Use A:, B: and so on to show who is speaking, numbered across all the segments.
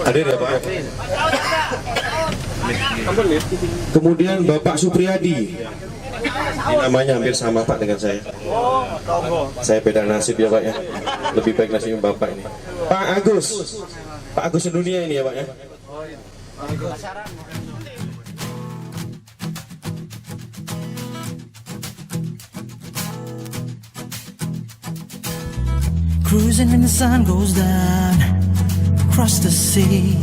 A: Hadir ya Pak. Kemudian Bapak Supriyadi. Ini namanya hampir sama Pak dengan saya. Saya beda nasib ya Pak ya. Lebih baik nasibnya Bapak ini. Pak Agus. Pak Agus sedunia ini ya Pak ya.
B: Cruising when the sun goes down across the sea,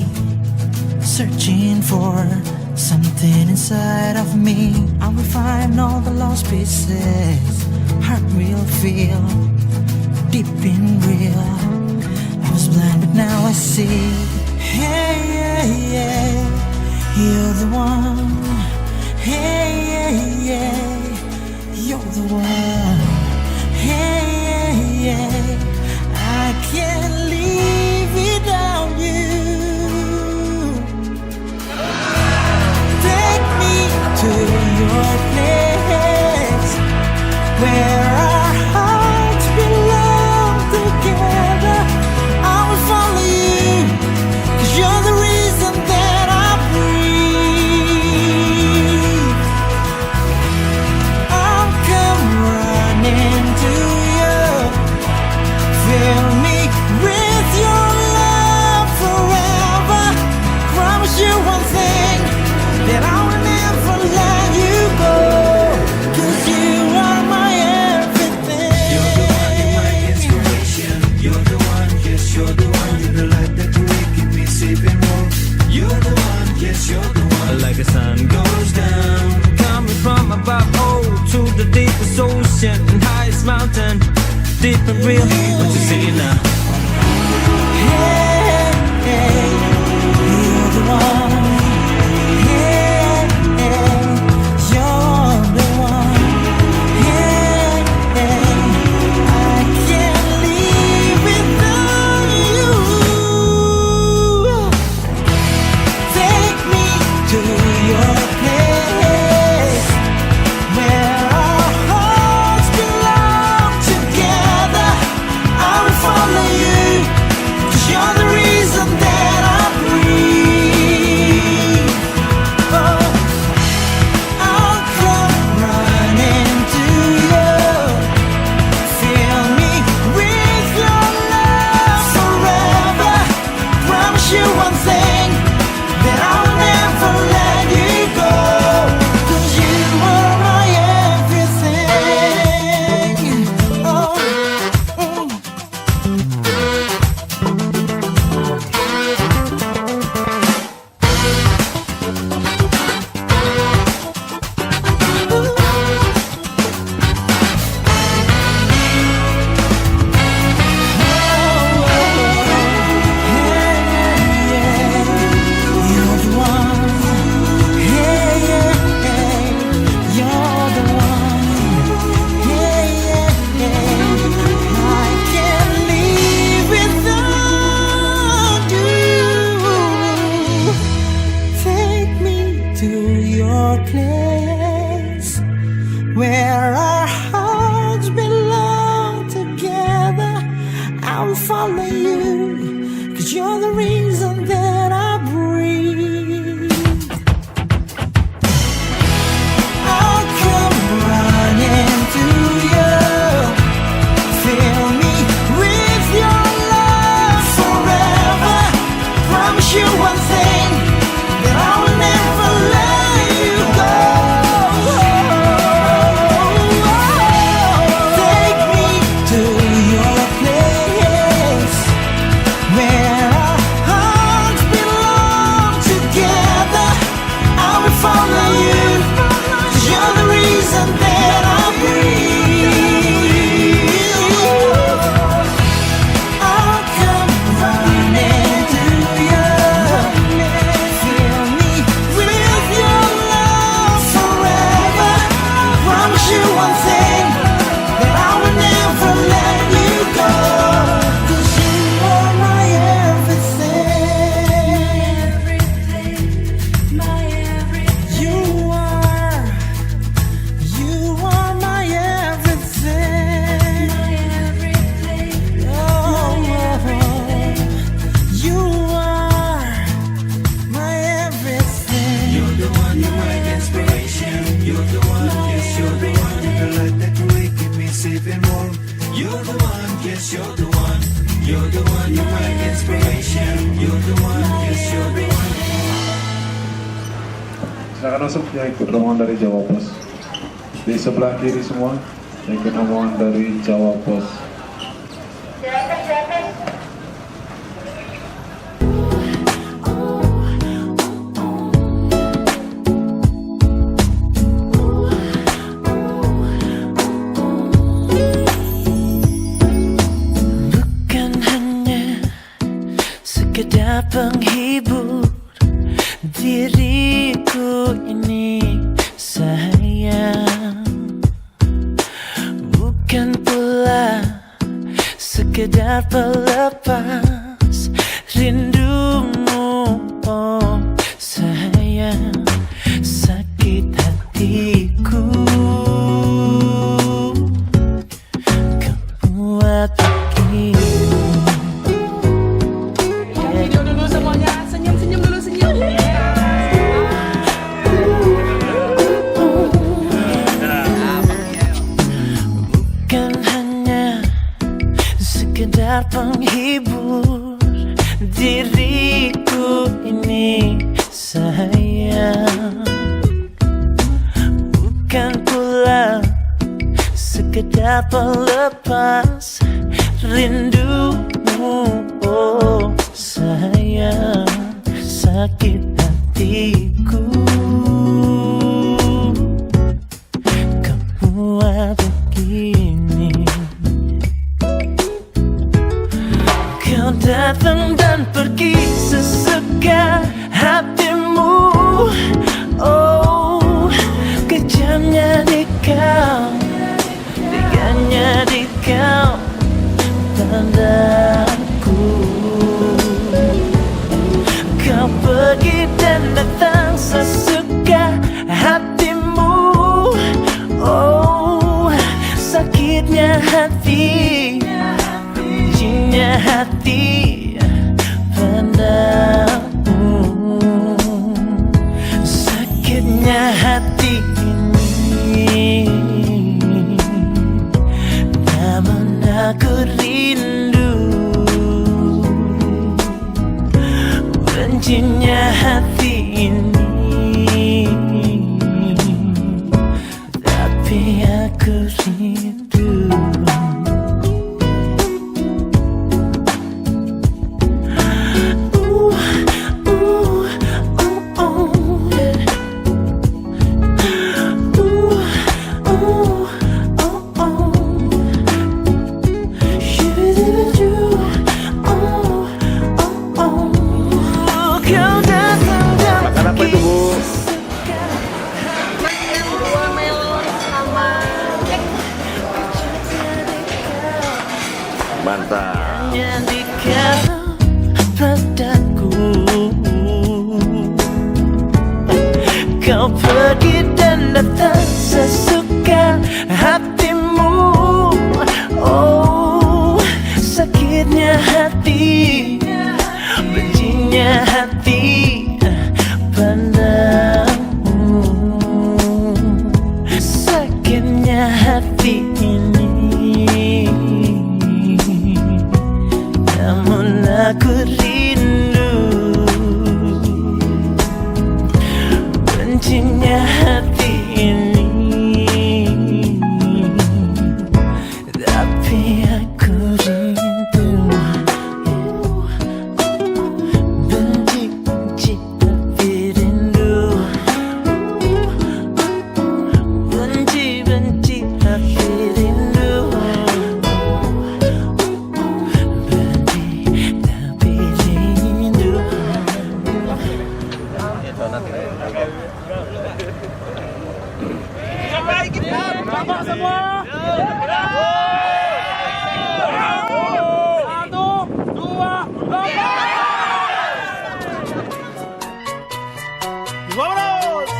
B: searching for something inside of me. I will find all the lost pieces, heart will feel deep in real. I was blind but now I see. Hey, yeah, yeah, you're the one. Hey, yeah, yeah, you're the one. Hey, yeah, yeah, I can't live without you. Take me to your place where our hearts belong together. I will follow you, 'cause you're the reason that I breathe. I'll come running to you. Fill me with your love forever. Promise you one thing, that I will never let you go, 'cause you are my everything.
C: You're the one, you're my inspiration. You're the one, yes, you're the one. You're the light that will keep me safe and warm. You're the one, yes, you're the one. Like the sun goes down, coming from above, oh, to the deepest ocean and highest mountain, deep and real. What you say now?
B: Hey, hey, you're the one. Hey, hey, you're the one. Hey, hey, I can't live without you. Take me to your place where our hearts belong together. I will follow you, 'cause you're the reason that I breathe. Oh, I'll come running to you. Fill me with your love forever. Promise you one thing, that I will never let you go, 'cause you are my everything. Oh, place where our hearts belong together. I will follow you, 'cause you're the reason that I breathe. I'll come running to you. Fill me with your love forever. Promise you one thing, that I will never let you go.
D: Silakan masuk yang ikut rombongan dari Jawa Pos. Di sebelah kiri semua yang ikut rombongan dari Jawa Pos.
B: Bukan hanya sekedar penghibur diriku ini sayang, bukan pula sekedar pelepas rindumu, oh sayang, sakit hatiku kau buat begini.
E: Video dulu semuanya, senyum-senyum dulu, senyum.
B: Bukan hanya sekedar penghibur diriku ini sayang, bukan pula sekedar pelepas rindumu, oh sayang, sakit hatiku kau buat begini. Kau datang dan pergi sesuka hatimu, oh kejamnya di kau, teganya di kau padaku. Kau pergi dan datang sesuka hatimu, oh sakitnya hati, bencinya hati padamu. Sakitnya hati ini, namun aku rindu. Bencinya hati ini, tapi aku rindu.
A: Makan apa itu, Bu?
E: Dua melon sama cek.
A: Mantap.
B: Hanya di kau padaku. Kau pergi dan datang sesuka hatimu, oh sakitnya hati, bencinya hati padamu. Sakitnya hati ini, namun aku rindu. Bencinya hati ini, tapi aku rindu. Benci, benci, tapi rindu. Benci, benci, tapi rindu. Benci, tapi rindu.
E: Bapak semua. Satu, dua, Vámonos.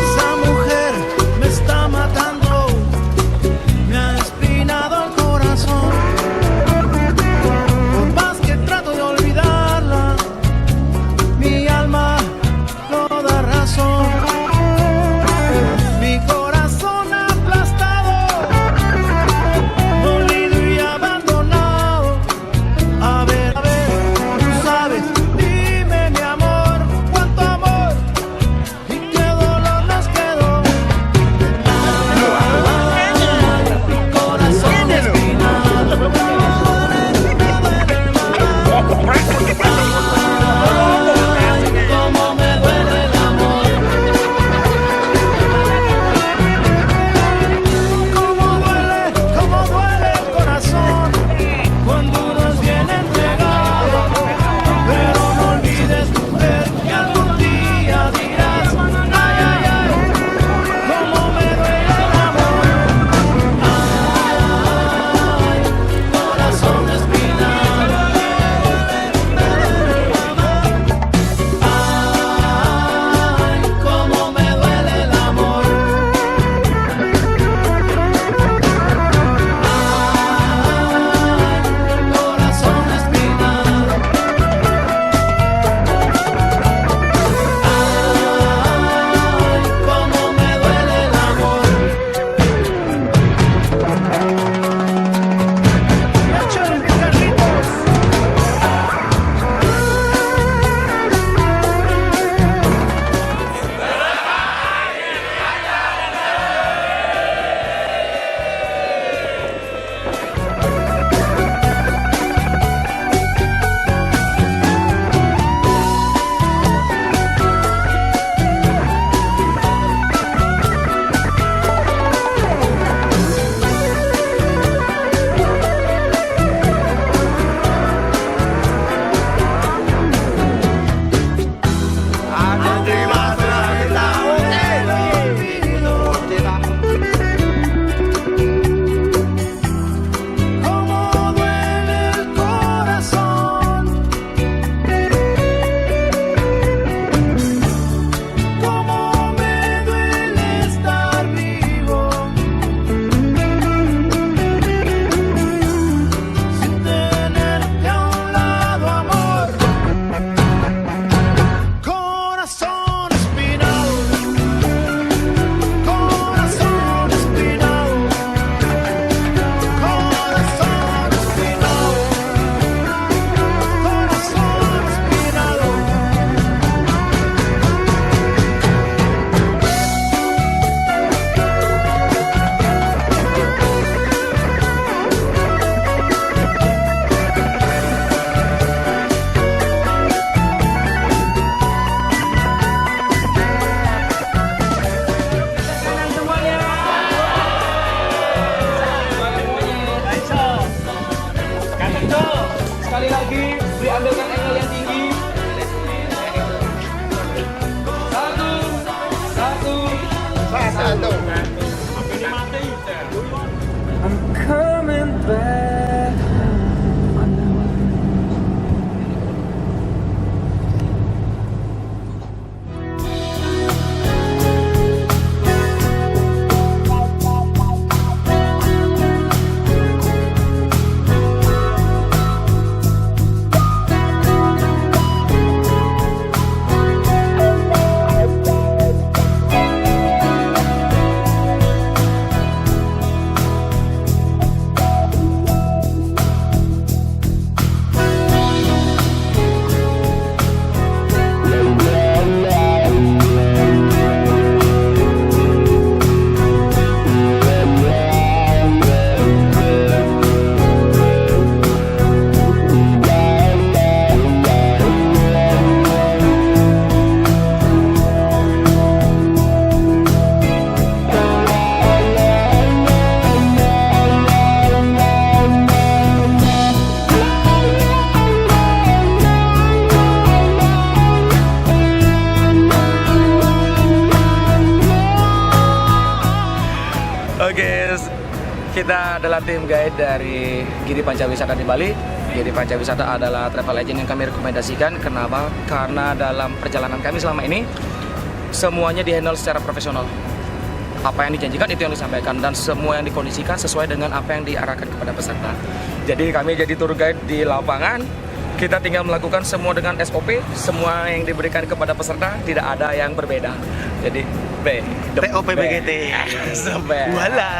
C: Esa mujer me está matando, me ha espinado el corazón. Por más que trato de olvidarla,
F: kita adalah tim guide dari Giri Pancawisata di Bali. Giri Pancawisata adalah travel agent yang kami rekomendasikan. Kenapa? Karena dalam perjalanan kami selama ini semuanya dihandle secara profesional. Apa yang dijanjikan itu yang disampaikan dan semua yang dikondisikan sesuai dengan apa yang diarahkan kepada peserta. Jadi kami jadi tour guide di lapangan. Kita tinggal melakukan semua dengan SOP, semua yang diberikan kepada peserta tidak ada yang berbeda. Jadi
G: TOP BGT. Wala.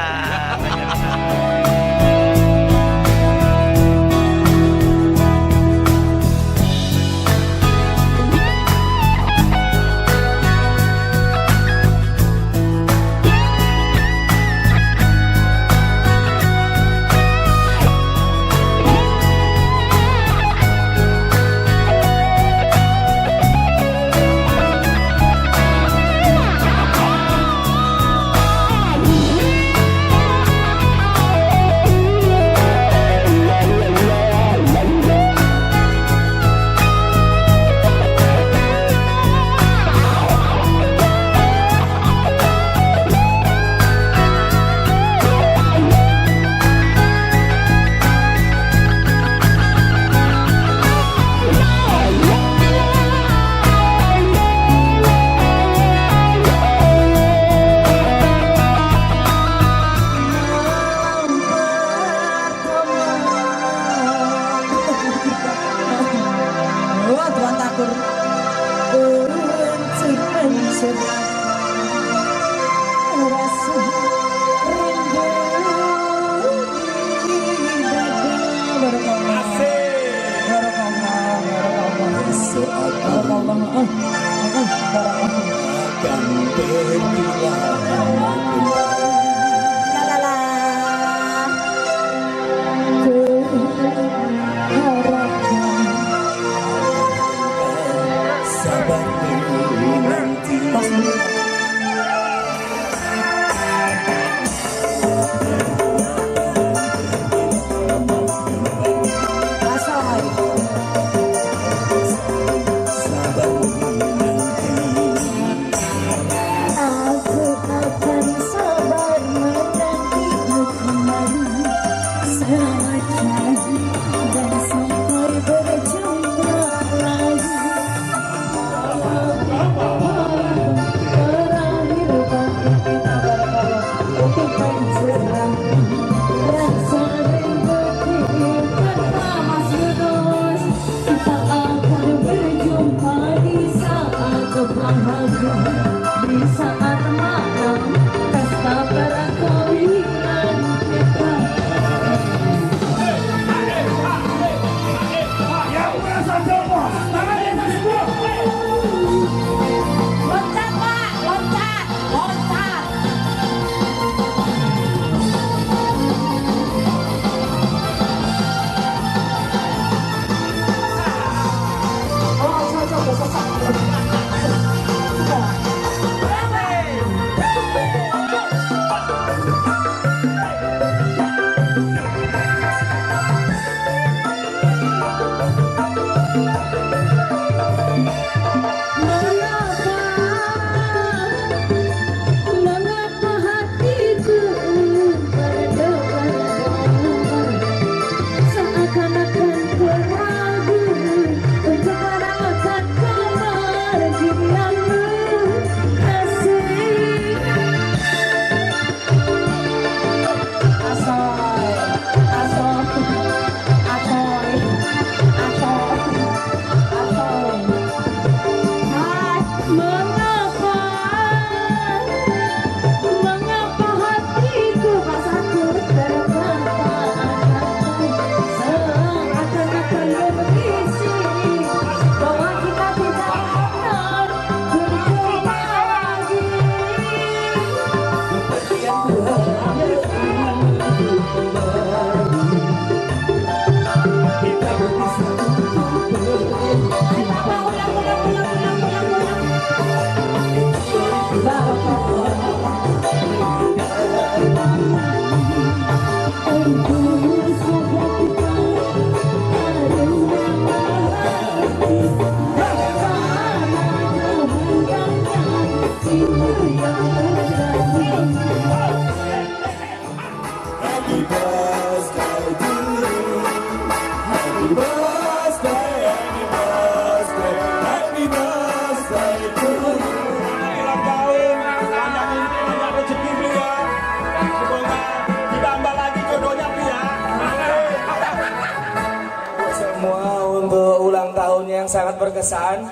F: berkesan.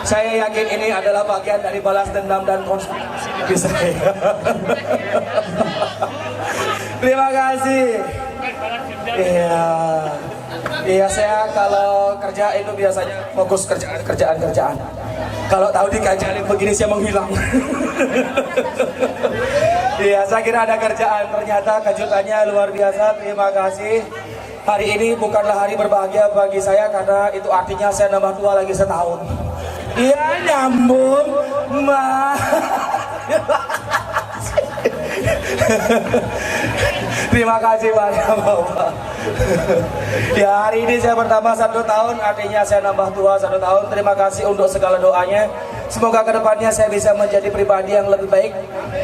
F: Saya yakin ini adalah bagian dari balas dendam dan konspirasi di saya. Terima kasih. Iya, saya kalau kerja itu biasanya fokus kerjaan. Kalau tahu dikajalin begini saya menghilang. Iya, saya kira ada kerjaan, ternyata kejutannya luar biasa. Terima kasih. Hari ini bukanlah hari berbahagia bagi saya karena itu artinya saya nambah tua lagi setahun. Iya, nyambung, Ma. Terima kasih banyak, Bapak. Ya, hari ini saya bertambah 1 tahun, artinya saya nambah tua 1 tahun. Terima kasih untuk segala doanya. Semoga kedepannya saya bisa menjadi pribadi yang lebih baik,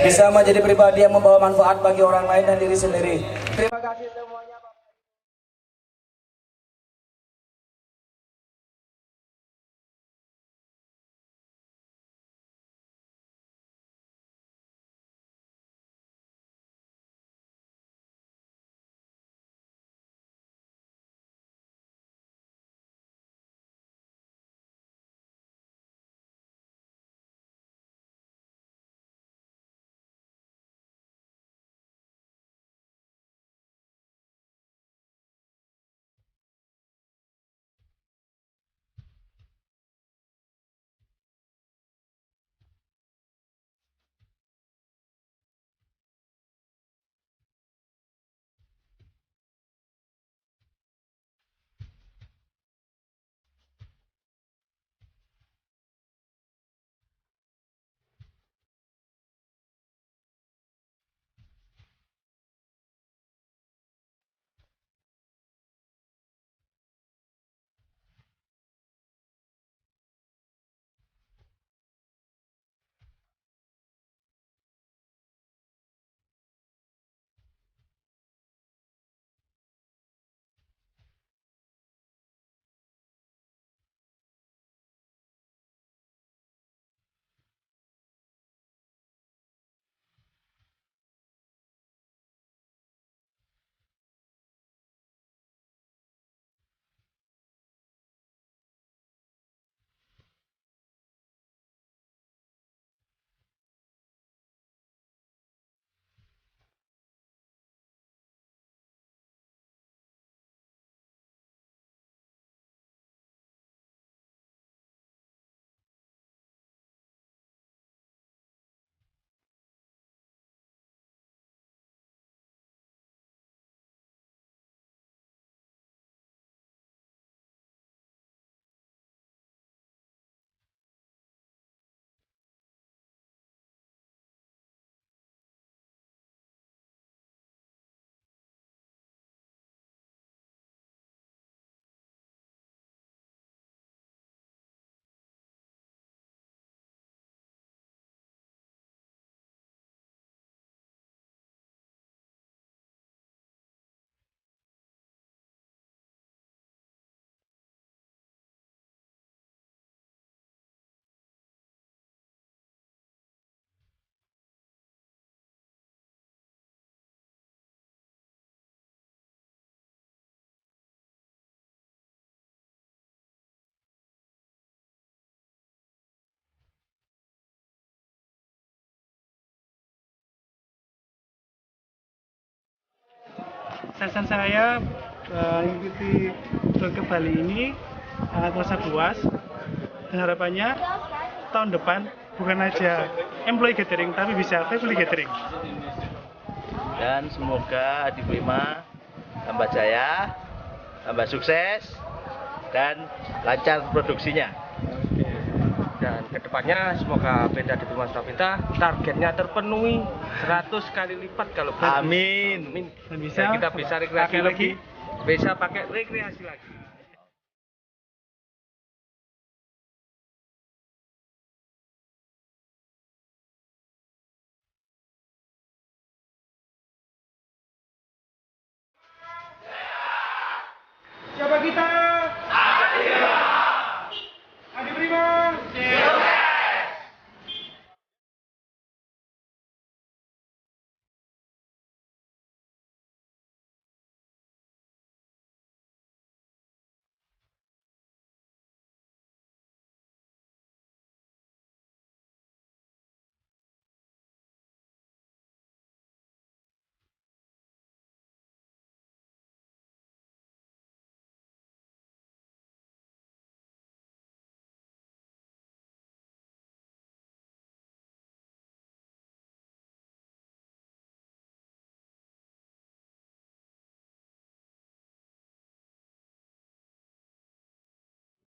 F: bisa menjadi pribadi yang membawa manfaat bagi orang lain dan diri sendiri. Terima kasih semuanya.
H: Sasan saya mengikuti tour ke Bali ini sangat merasa puas dan harapannya tahun depan bukan aja employee gathering tapi bisa family gathering.
G: Dan semoga Adi Prima tambah jaya, tambah sukses, dan lancar produksinya.
F: Dan kedepannya semoga Pemda di Prima Surakarta targetnya terpenuhi 100 kali lipat kalau
G: Amin.
F: Amin.
H: Dan
F: Dan kita bisa rekreasi lagi, bisa pakai rekreasi lagi.